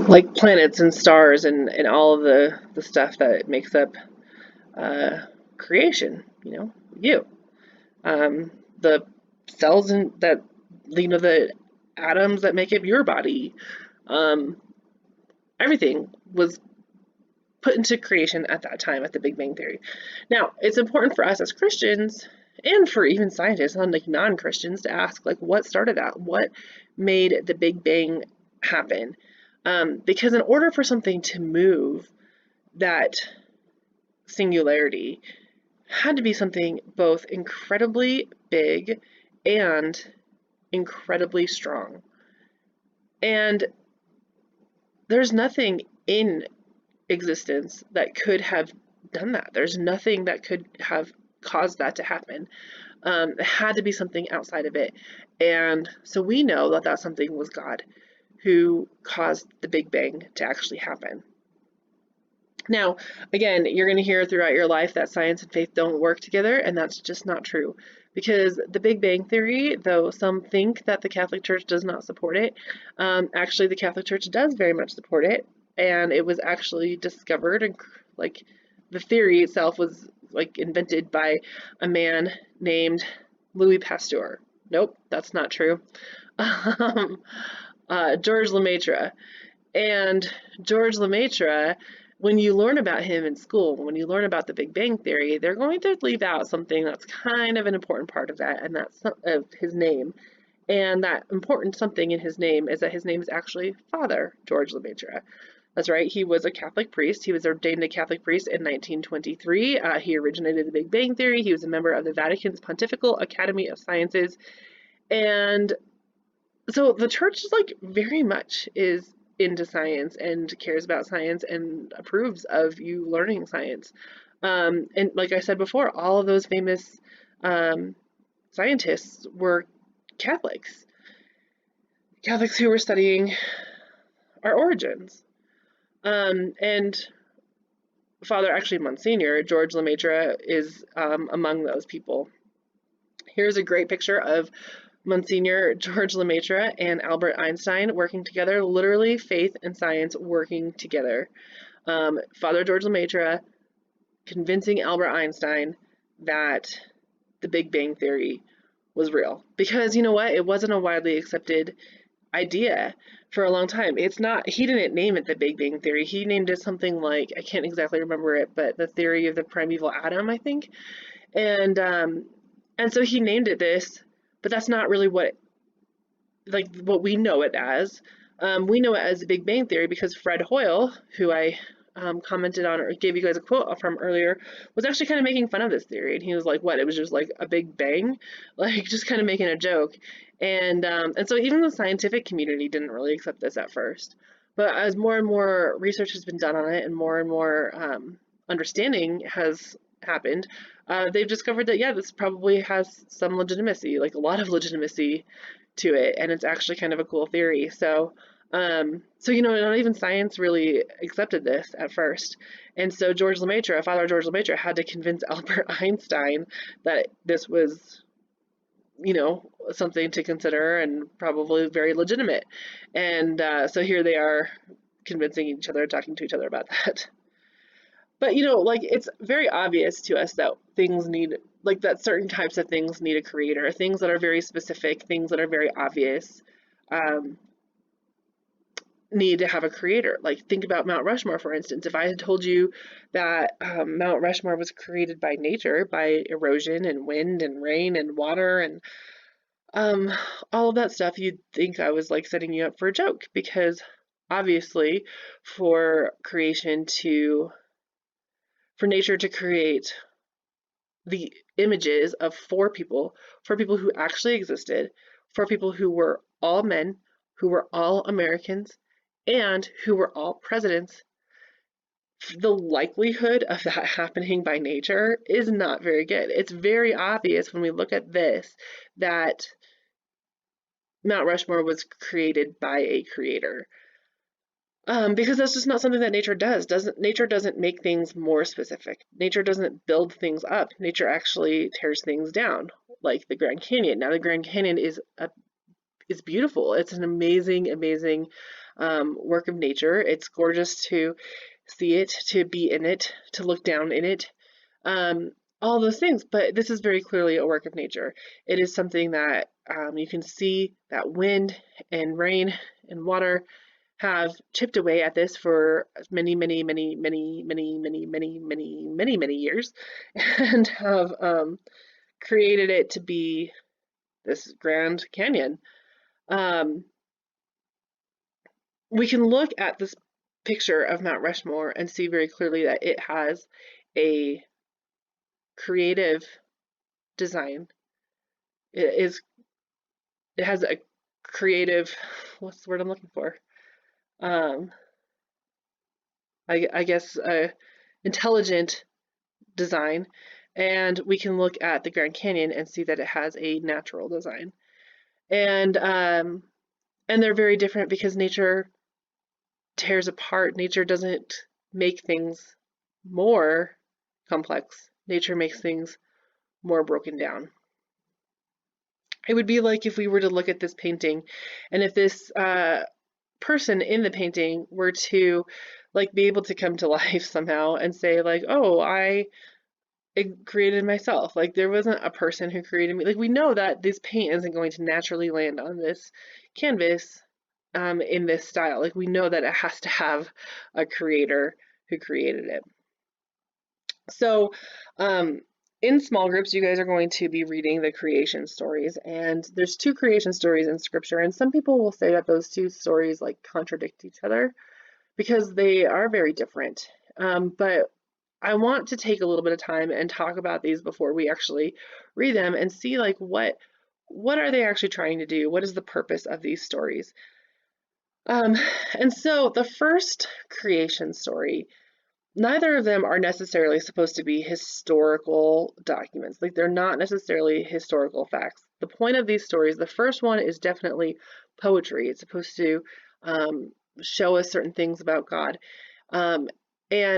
like planets and stars and all of the stuff that makes up uh, creation, you. Um, the cells that, the atoms that make up your body, um, everything was put into creation at that time at the Big Bang Theory. Now, it's important for us as Christians and for even scientists, like non-Christians, to ask like what started that? What made the Big Bang happen? Because in order for something to move, that singularity had to be something both incredibly big and incredibly strong. And there's nothing in existence that could have done that. There's nothing that could have caused that to happen. It had to be something outside of it. And so we know that that something was God who caused the Big Bang to actually happen. Now, again, you're going to hear throughout your life that science and faith don't work together, and that's just not true. Because the Big Bang Theory, though some think that the Catholic Church does not support it, actually the Catholic Church does very much support it, and it was actually discovered, and like the theory itself was like invented by a man named Louis Pasteur. Nope, that's not true. George Lemaitre. And George Lemaitre, when you learn about him in school, when you learn about the Big Bang Theory, they're going to leave out something that's kind of an important part of that, and that's of his name. And that important something in his name is that his name is actually Father George Lemaitre. That's right, he was a Catholic priest. He was ordained a Catholic priest in 1923. He originated the Big Bang Theory. He was a member of the Vatican's Pontifical Academy of Sciences. And so the church is like very much is into science and cares about science and approves of you learning science. And like I said before, all of those famous um, scientists were Catholics, Catholics who were studying our origins. And Father, actually Monsignor George Lemaitre, is among those people. Here's a great picture of Monsignor George Lemaitre and Albert Einstein working together, literally faith and science working together. Father George Lemaitre convincing Albert Einstein that the Big Bang Theory was real. Because you know what? It wasn't a widely accepted idea for a long time. It's not, he didn't name it the Big Bang Theory. He named it something like, I can't exactly remember it, but the theory of the primeval atom, I think. And so he named it this, but that's not really what we know it as. We know it as the Big Bang Theory because Fred Hoyle, who I commented on or gave you guys a quote from earlier, was actually kind of making fun of this theory, and he was like, "What? It was just like a big bang," like just kind of making a joke. And so even the scientific community didn't really accept this at first, but as more and more research has been done on it, and more understanding has happened, they've discovered that yeah, this probably has some legitimacy, like a lot of legitimacy to it, and it's actually kind of a cool theory. So not even science really accepted this at first, and so Father George Lemaitre, had to convince Albert Einstein that this was, something to consider and probably very legitimate. And so here they are convincing each other, talking to each other about that. But like it's very obvious to us that things need like that certain types of things need a creator, things that are very specific, things that are very obvious, um, need to have a creator. Like think about Mount Rushmore, for instance. If I had told you that Mount Rushmore was created by nature, by erosion and wind and rain and water and um, all of that stuff, you'd think I was like setting you up for a joke because obviously for nature to create the images of four people who actually existed, four people who were all men, who were all Americans, and who were all presidents, the likelihood of that happening by nature is not very good. It's very obvious when we look at this that Mount Rushmore was created by a creator. Because that's just not something that nature does. Nature doesn't make things more specific. Nature doesn't build things up. Nature actually tears things down, like the Grand Canyon. Now, the Grand Canyon is beautiful. It's an amazing, amazing work of nature. It's gorgeous to see it, to be in it, to look down in it, um, all those things. But this is very clearly a work of nature. It is something that you can see that wind and rain and water have chipped away at this for many, many, many, many, many, many, many, many, many, many years, and have created it to be this Grand Canyon. Um, we can look at this picture of Mount Rushmore and see very clearly that it has a creative design. It is. It has a creative. What's the word I'm looking for? Um, I guess intelligent design, and we can look at the Grand Canyon and see that it has a natural design, and they're very different because nature tears apart. Nature doesn't make things more complex. Nature makes things more broken down. It would be like if we were to look at this painting, and if this person in the painting were to like be able to come to life somehow and say like, oh, I created myself. Like there wasn't a person who created me. Like we know that this paint isn't going to naturally land on this canvas in this style. Like we know that it has to have a creator who created it. So in small groups, you guys are going to be reading the creation stories, and there's two creation stories in scripture, and some people will say that those two stories like contradict each other because they are very different. But I want to take a little bit of time and talk about these before we actually read them and see like what are they actually trying to do? What is the purpose of these stories? And so the first creation story, neither of them are necessarily supposed to be historical documents. Like they're not necessarily historical facts. The point of these stories, the first one is definitely poetry. It's supposed to show us certain things about God. And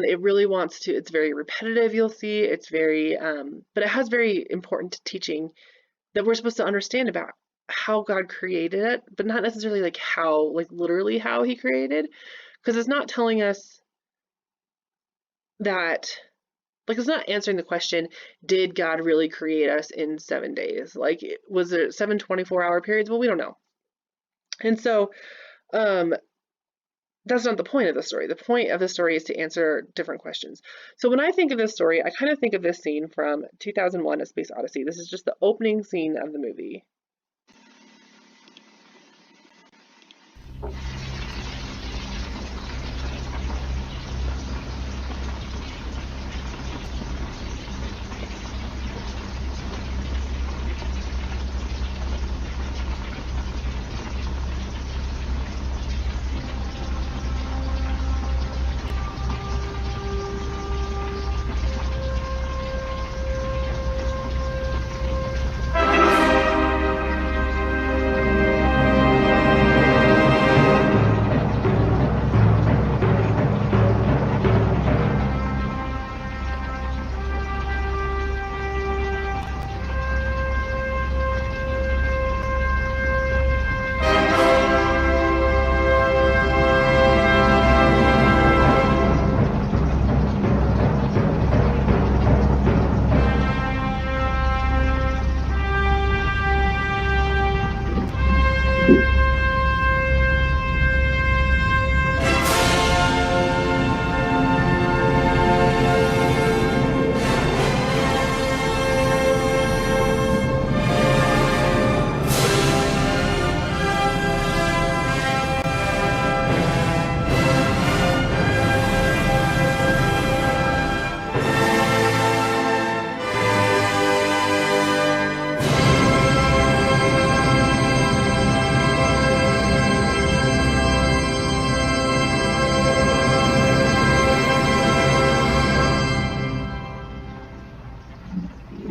it really wants to, it's very repetitive, you'll see. It's very, but it has very important teaching that we're supposed to understand about how God created it, but not necessarily like how, like literally how he created, because it's not telling us that, like it's not answering the question, did God really create us in 7 days? Like, was it 7 24-hour periods? Well, we don't know. And so, um, that's not the point of the story. The point of the story is to answer different questions. So when I think of this story, I kind of think of this scene from 2001: A Space Odyssey. This is just the opening scene of the movie.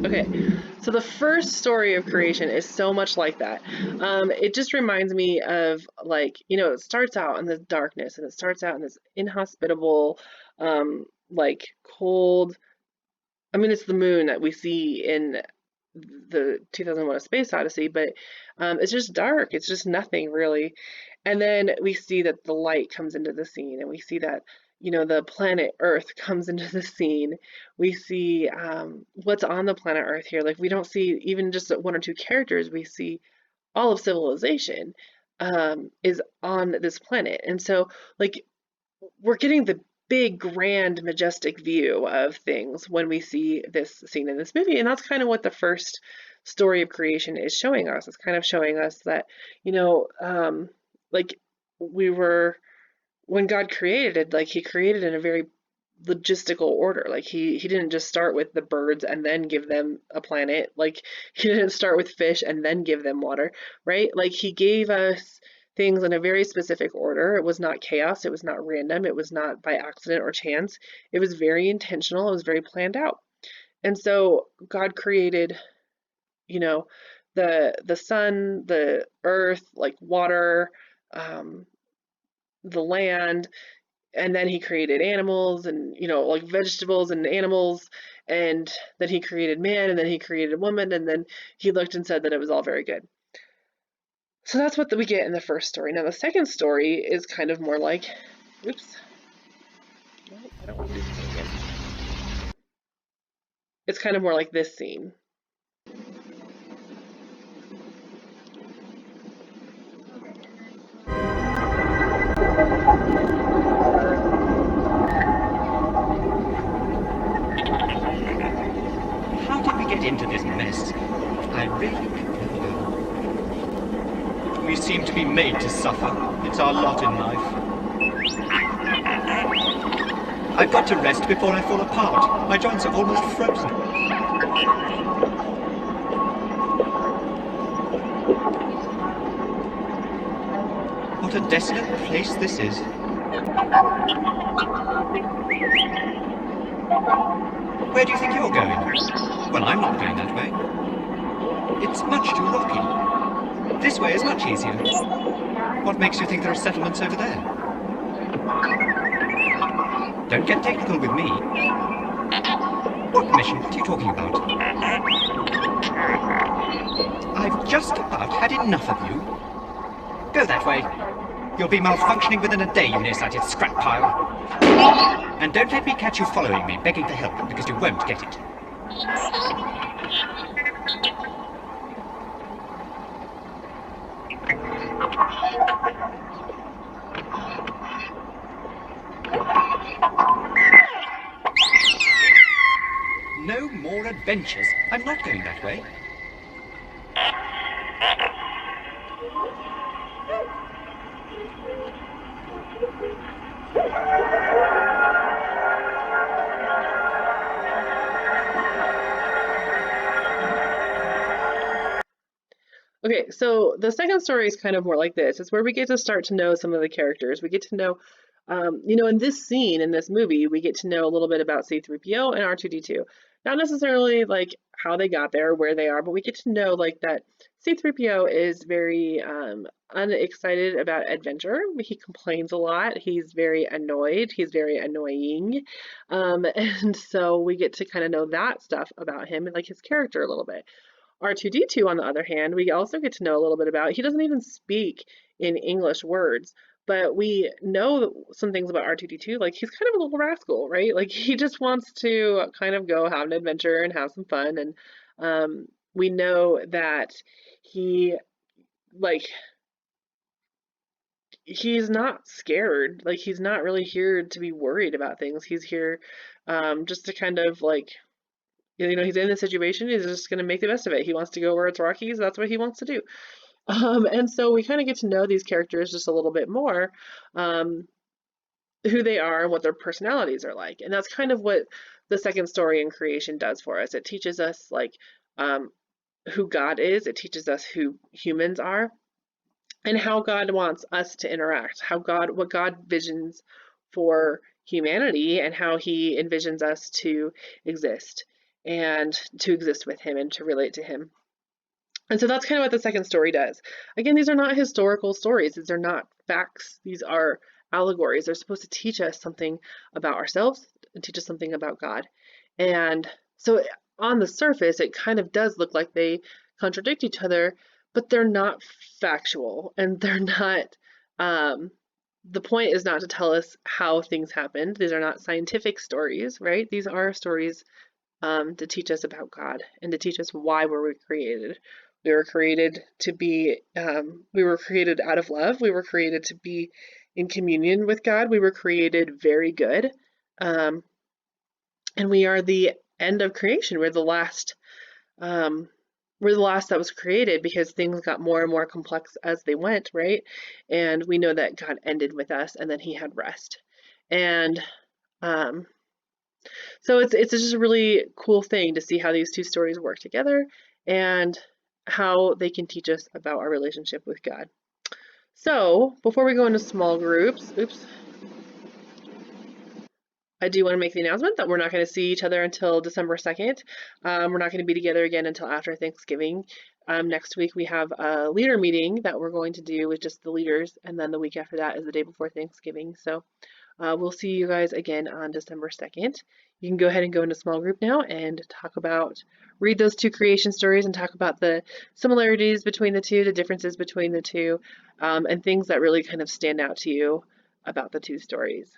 Okay, so the first story of creation is so much like that. It just reminds me of like, it starts out in the darkness and it starts out in this inhospitable, like cold. I mean, it's the moon that we see in the 2001: A Space Odyssey, but it's just dark. It's just nothing really. And then we see that the light comes into the scene, and we see that the planet Earth comes into the scene. We see what's on the planet Earth here. Like we don't see even just one or two characters. We see all of civilization is on this planet, and so like we're getting the big, grand, majestic view of things when we see this scene in this movie. And that's kind of what the first story of creation is showing us. It's kind of showing us that, like we were, when God created it, like he created in a very logistical order. Like he didn't just start with the birds and then give them a planet. Like he didn't start with fish and then give them water, right? Like he gave us things in a very specific order. It was not chaos, it was not random, it was not by accident or chance. It was very intentional, it was very planned out. And so God created, you know, the sun, the earth, like water, um, the land, and then he created animals and like vegetables and animals, and then he created man, and then he created woman, and then he looked and said that it was all very good. So that's what we get in the first story. Now the second story is kind of more like, oops, no, I don't want to do this again. It's kind of more like this scene. How did we get into this mess? I really don't know. We seem to be made to suffer. It's our lot in life. I've got to rest before I fall apart. My joints are almost frozen. What a desolate place this is. Where do you think you're going? Well, I'm not going that way. It's much too rocky. This way is much easier. What makes you think there are settlements over there? Don't get technical with me. What mission? What are you talking about? I've just about had enough of you. Go that way. You'll be malfunctioning within a day, you nearsighted scrap pile. And don't let me catch you following me, begging for help, because you won't get it. No more adventures. I'm not going that way. Okay, so the second story is kind of more like this. It's where we get to start to know some of the characters. We get to know, in this scene, in this movie, we get to know a little bit about C-3PO and R2-D2. Not necessarily like how they got there, where they are, but we get to know like that C-3PO is very unexcited about adventure. He complains a lot. He's very annoyed. He's very annoying. And so we get to kind of know that stuff about him and like his character a little bit. R2-D2, on the other hand, we also get to know a little bit about. He doesn't even speak in English words, but we know some things about R2-D2. Like he's kind of a little rascal, right? Like he just wants to kind of go have an adventure and have some fun. And we know that he, like, he's not scared. Like he's not really here to be worried about things. He's here just to kind of like he's in the situation. He's just going to make the best of it. He wants to go where it's rocky, so that's what he wants to do. And so we kind of get to know these characters just a little bit more, who they are and what their personalities are like. And that's kind of what the second story in creation does for us. It teaches us like who God is. It teaches us who humans are and how God wants us to interact. What God visions for humanity and how He envisions us to exist and to exist with Him and to relate to Him. And so that's kind of what the second story does. Again, these are not historical stories. These are not facts. These are allegories. They're supposed to teach us something about ourselves and teach us something about God. And so on the surface, it kind of does look like they contradict each other, but they're not factual, and they're not, the point is not to tell us how things happened. These are not scientific stories, right? These are stories to teach us about God and to teach us why we were created. We were created to be, we were created out of love. We were created to be in communion with God. We were created very good. Um, and we are the end of creation. Um, we're the last that was created because things got more and more complex as they went, right? And we know that God ended with us and then he had rest. And um, so it's just a really cool thing to see how these two stories work together and how they can teach us about our relationship with God. So before we go into small groups, oops, I do want to make the announcement that we're not going to see each other until December 2nd. We're not going to be together again until after Thanksgiving. Next week we have a leader meeting that we're going to do with just the leaders, and then the week after that is the day before Thanksgiving. So we'll see you guys again on December 2nd. You can go ahead and go into small group now and read those two creation stories and talk about the similarities between the two, the differences between the two, and things that really kind of stand out to you about the two stories.